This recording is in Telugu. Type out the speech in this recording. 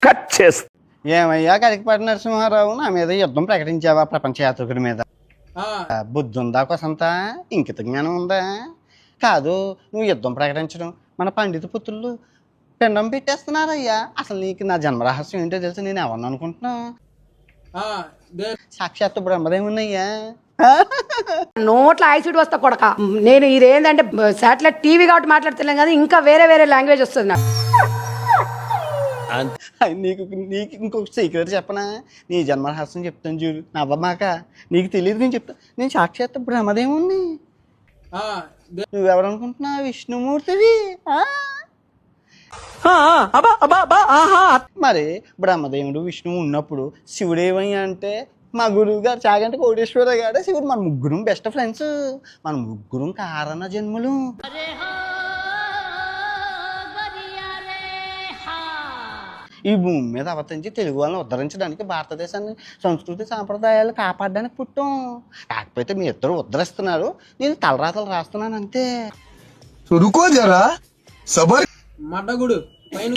కట్ చేస్తా. ఏమయ్యా కరికపాటి నరసింహారావు, నా మీద యుద్ధం ప్రకటించావా ప్రపంచ యాత్రికుడి మీద? బుద్ధి ఉందా కొసంత? ఇంకిత జ్ఞానం ఉందా? కాదు, నువ్వు యుద్ధం ప్రకటించడం మన పండిత పుత్రులు పిండం పెట్టేస్తున్నారయ్యా. అసలు నీకు నా జన్మరహస్యం ఏంటో తెలుసు. నేను ఎవరిని అనుకుంటున్నావు? సాక్షాత్తు బ్రహ్మదేవున్నయ్యా. నోట్ల యాసిడ్ వస్తా కొడక. నేను ఇదేంటంటే శాటిలైట్ టీవీ కాబట్టి మాట్లాడుతున్నాం కదా, ఇంకా వేరే వేరే లాంగ్వేజ్ వస్తుంది నాకు. నీకు నీకు ఇంకొక సీక్రెట్ చెప్పనా? నీ జన్మరహస్యం చెప్తాను చూడు, నవ్వమాక. నీకు తెలియదు, నేను చెప్తాను. నేను సాక్షాత్తు బ్రహ్మదేవుణ్ణి. నువ్వెవరనుకుంటున్నా? విష్ణుమూర్తివి. మరి బ్రహ్మదేవుడు విష్ణువు ఉన్నప్పుడు శివుడు ఏమయ్యా అంటే, మా గురువు గారు చాగంటే కోటేశ్వర గారు శివుడు. మన ముగ్గురం బెస్ట్ ఫ్రెండ్స్. మన ముగ్గురం కారణ జన్మలు. ఈ భూమి మీద అవతరించి తెలుగు వాళ్ళని ఉద్ధరించడానికి, భారతదేశాన్ని సంస్కృతి సాంప్రదాయాలు కాపాడడానికి పుట్టాం. కాకపోతే మీ ఇద్దరు ఉద్ధరిస్తున్నారు, నేను తలరాతలు రాస్తున్నాను అంతే. రుకో జరా సబర్ మడ్డగుడు పైన